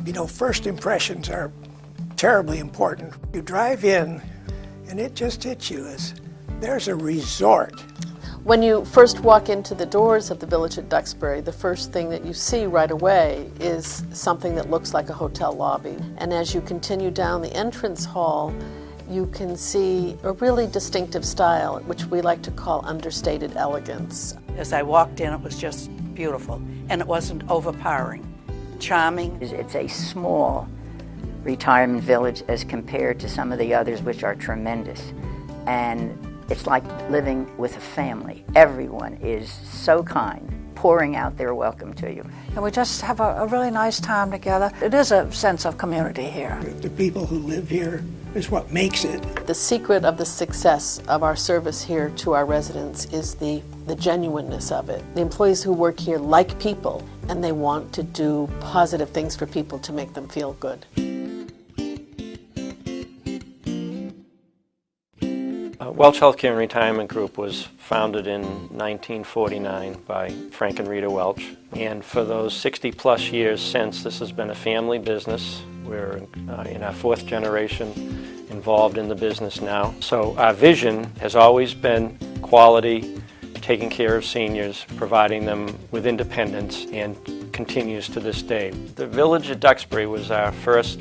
You know, first impressions are terribly important. You drive in and it just hits you as there's a resort. When you first walk into the doors of the Village at Duxbury, the first thing that you see right away is something that looks like a hotel lobby. And as you continue down the entrance hall, you can see a really distinctive style, which we like to call understated elegance. As I walked in, it was just beautiful, and it wasn't overpowering. Charming. It's a small retirement village as compared to some of the others, which are tremendous. And it's like living with a family. Everyone is so kind, pouring out their welcome to you. And we just have a really nice time together. It is a sense of community here. The people who live here is what makes it. The secret of the success of our service here to our residents is the genuineness of it. The employees who work here like people, and they want to do positive things for people to make them feel good. Welch Healthcare and Retirement Group was founded in 1949 by Frank and Rita Welch, and for those 60-plus years since, this has been a family business. We're in our fourth generation involved in the business now. So our vision has always been quality, taking care of seniors, providing them with independence, and continues to this day. The Village at Duxbury was our first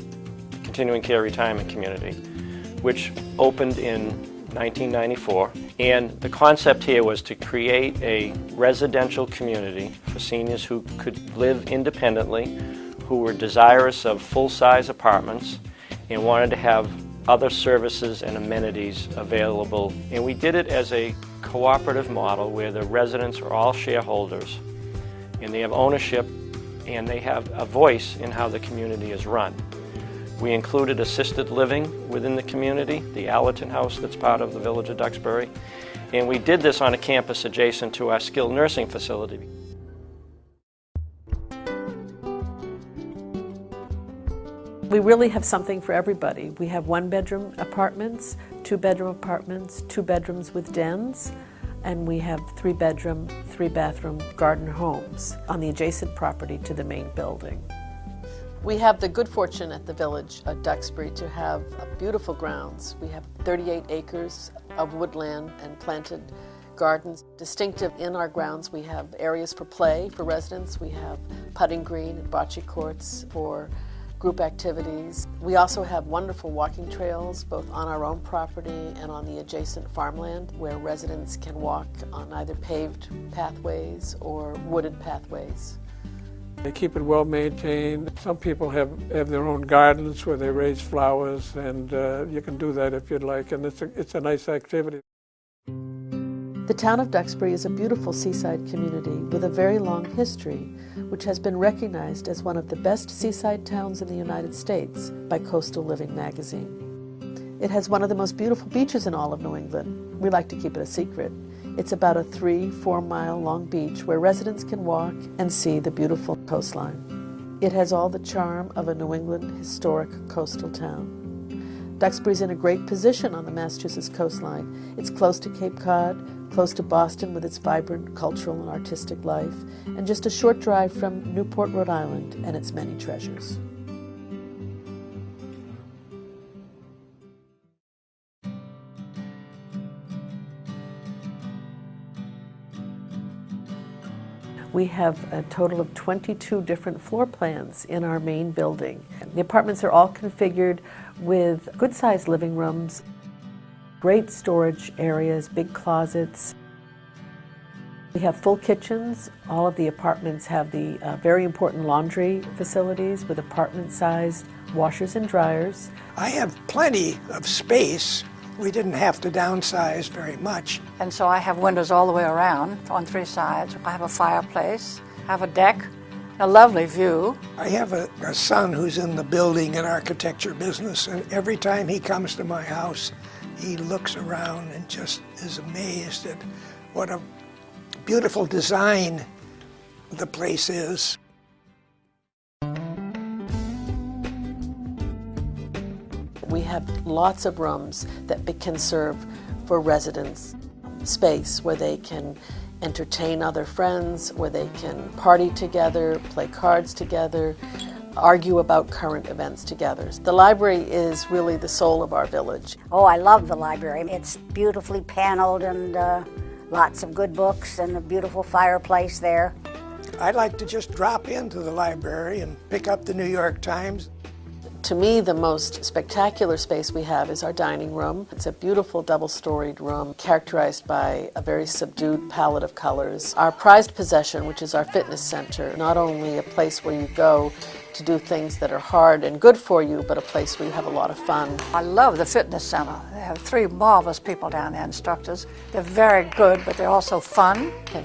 continuing care retirement community, which opened in 1994, and the concept here was to create a residential community for seniors who could live independently, who were desirous of full-size apartments and wanted to have other services and amenities available. And we did it as a cooperative model where the residents are all shareholders and they have ownership and they have a voice in how the community is run. We included assisted living within the community, the Allerton House that's part of the Village of Duxbury, and we did this on a campus adjacent to our skilled nursing facility. We really have something for everybody. We have one-bedroom apartments, two-bedroom apartments, two bedrooms with dens, and we have three-bedroom, three-bathroom garden homes on the adjacent property to the main building. We have the good fortune at the Village at Duxbury to have beautiful grounds. We have 38 acres of woodland and planted gardens. Distinctive in our grounds, we have areas for play for residents. We have putting green and bocce courts for group activities. We also have wonderful walking trails both on our own property and on the adjacent farmland where residents can walk on either paved pathways or wooded pathways. They keep it well maintained. Some people have their own gardens where they raise flowers, and you can do that if you'd like, and it's a nice activity. The town of Duxbury is a beautiful seaside community with a very long history, which has been recognized as one of the best seaside towns in the United States by Coastal Living magazine. It has one of the most beautiful beaches in all of New England. We like to keep it a secret. It's about a 3-4 mile long beach where residents can walk and see the beautiful coastline. It has all the charm of a New England historic coastal town. Duxbury's in a great position on the Massachusetts coastline. It's close to Cape Cod, close to Boston with its vibrant cultural and artistic life, and just a short drive from Newport, Rhode Island, and its many treasures. We have a total of 22 different floor plans in our main building. The apartments are all configured with good-sized living rooms, great storage areas, big closets. We have full kitchens. All of the apartments have the very important laundry facilities with apartment-sized washers and dryers. I have plenty of space. We didn't have to downsize very much. And so I have windows all the way around on 3 sides. I have a fireplace, I have a deck, a lovely view. I have a son who's in the building and architecture business, and every time he comes to my house, he looks around and just is amazed at what a beautiful design the place is. We have lots of rooms that can serve for residents space where they can entertain other friends, where they can party together, play cards together, argue about current events together. The library is really the soul of our village. Oh, I love the library. It's beautifully paneled and lots of good books and a beautiful fireplace there. I like to just drop into the library and pick up the New York Times. To me, the most spectacular space we have is our dining room. It's a beautiful double-storied room characterized by a very subdued palette of colors. Our prized possession, which is our fitness center, not only a place where you go to do things that are hard and good for you, but a place where you have a lot of fun. I love the fitness center. They have 3 marvelous people down there, instructors. They're very good, but they're also fun. Okay.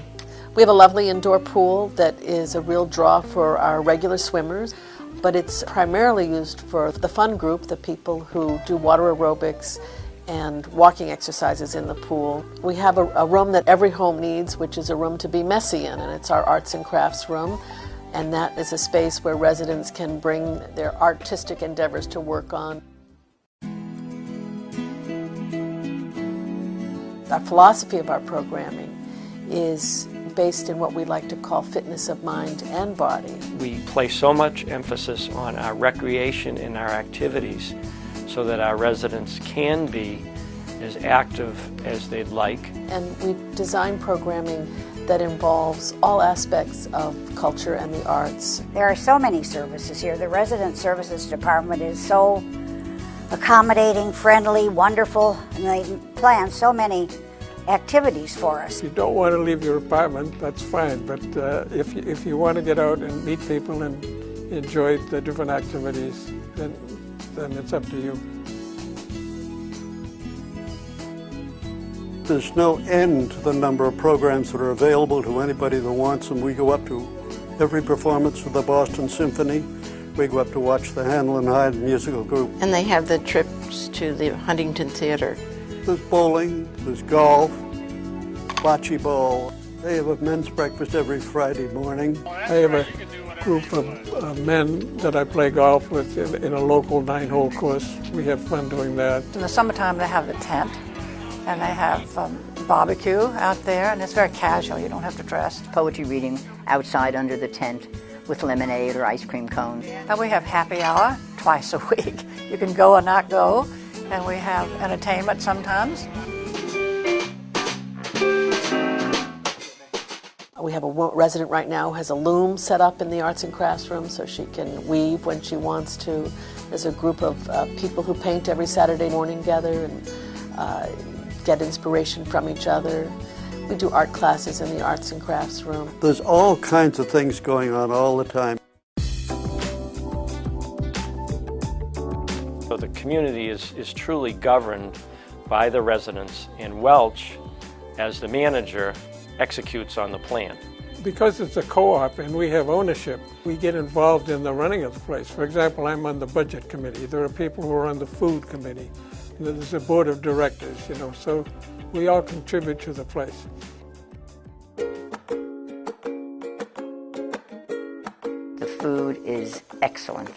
We have a lovely indoor pool that is a real draw for our regular swimmers, but it's primarily used for the fun group, the people who do water aerobics and walking exercises in the pool. We have a room that every home needs, which is a room to be messy in, and it's our arts and crafts room. And that is a space where residents can bring their artistic endeavors to work on. Our philosophy of our programming is based in what we like to call fitness of mind and body. We place so much emphasis on our recreation and our activities so that our residents can be as active as they'd like. And we design programming that involves all aspects of culture and the arts. There are so many services here. The Resident Services Department is so accommodating, friendly, wonderful, and they plan so many activities for us. If you don't want to leave your apartment, that's fine, but if you want to get out and meet people and enjoy the different activities, then it's up to you. There's no end to the number of programs that are available to anybody that wants them. We go up to every performance of the Boston Symphony. We go up to watch the Handel and Hyde musical group. And they have the trips to the Huntington Theater. There's bowling, there's golf, bocce ball. They have a men's breakfast every Friday morning. I have a group of men that I play golf with in a local 9-hole course. We have fun doing that. In the summertime, they have the tent, and they have barbecue out there, and it's very casual. You don't have to dress. Poetry reading outside under the tent with lemonade or ice cream cones. And we have happy hour twice a week. You can go or not go, and we have entertainment sometimes. We have a resident right now who has a loom set up in the arts and crafts room so she can weave when she wants to. There's a group of people who paint every Saturday morning together and get inspiration from each other. We do art classes in the arts and crafts room. There's all kinds of things going on all the time. So the community is truly governed by the residents, and Welch, as the manager, executes on the plan. Because it's a co-op and we have ownership, we get involved in the running of the place. For example, I'm on the budget committee. There are people who are on the food committee. There's a board of directors, so we all contribute to the place. The food is excellent,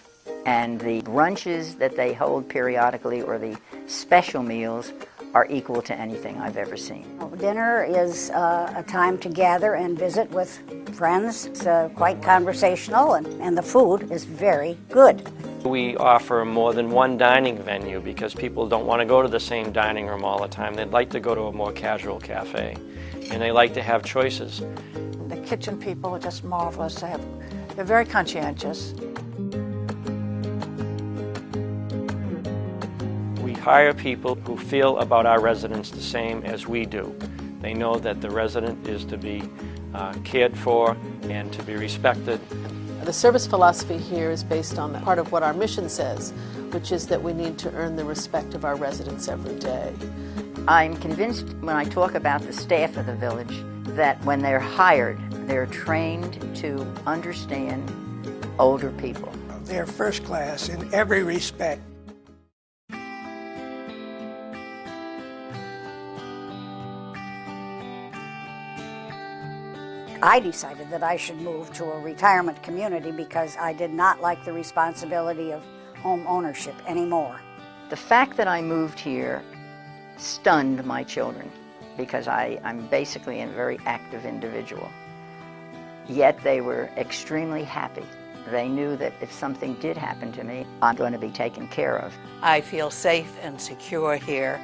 and the brunches that they hold periodically or the special meals are equal to anything I've ever seen. Dinner is a time to gather and visit with friends. It's quite conversational, and the food is very good. We offer more than one dining venue because people don't want to go to the same dining room all the time. They'd like to go to a more casual cafe, and they like to have choices. The kitchen people are just marvelous. They're very conscientious. We hire people who feel about our residents the same as we do. They know that the resident is to be cared for and to be respected. The service philosophy here is based on part of what our mission says, which is that we need to earn the respect of our residents every day. I'm convinced when I talk about the staff of the village that when they're hired, they're trained to understand older people. They're first class in every respect. I decided that I should move to a retirement community because I did not like the responsibility of home ownership anymore. The fact that I moved here stunned my children because I'm basically a very active individual. Yet they were extremely happy. They knew that if something did happen to me, I'm going to be taken care of. I feel safe and secure here.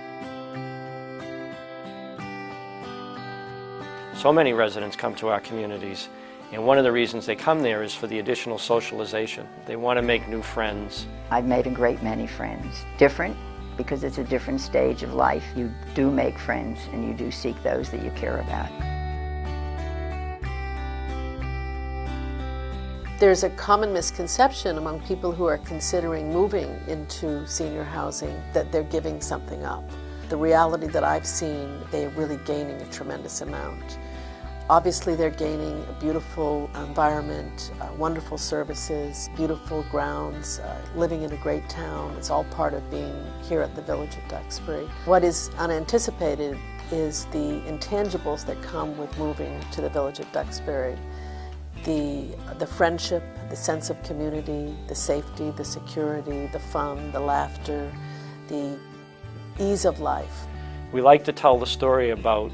So many residents come to our communities, and one of the reasons they come there is for the additional socialization. They want to make new friends. I've made a great many friends. Different, because it's a different stage of life. You do make friends, and you do seek those that you care about. There's a common misconception among people who are considering moving into senior housing that they're giving something up. The reality that I've seen, they're really gaining a tremendous amount. Obviously, they're gaining a beautiful environment, wonderful services, beautiful grounds, living in a great town. It's all part of being here at the village of Duxbury. What is unanticipated is the intangibles that come with moving to the village of Duxbury. The friendship, the sense of community, the safety, the security, the fun, the laughter, the ease of life. We like to tell the story about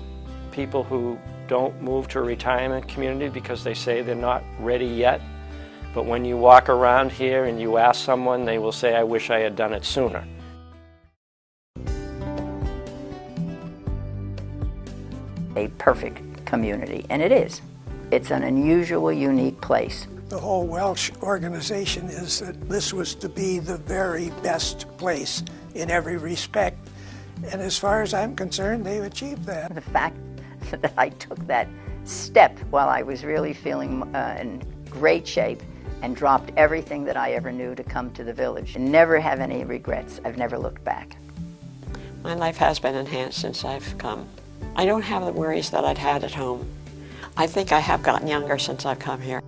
people who don't move to a retirement community because they say they're not ready yet. But when you walk around here and you ask someone, they will say, I wish I had done it sooner. A perfect community, and it is. It's an unusual, unique place. The whole Welsh organization is that this was to be the very best place in every respect. And as far as I'm concerned, they've achieved that. The fact that I took that step while I was really feeling in great shape and dropped everything that I ever knew to come to the village and never have any regrets. I've never looked back. My life has been enhanced since I've come. I don't have the worries that I'd had at home. I think I have gotten younger since I've come here.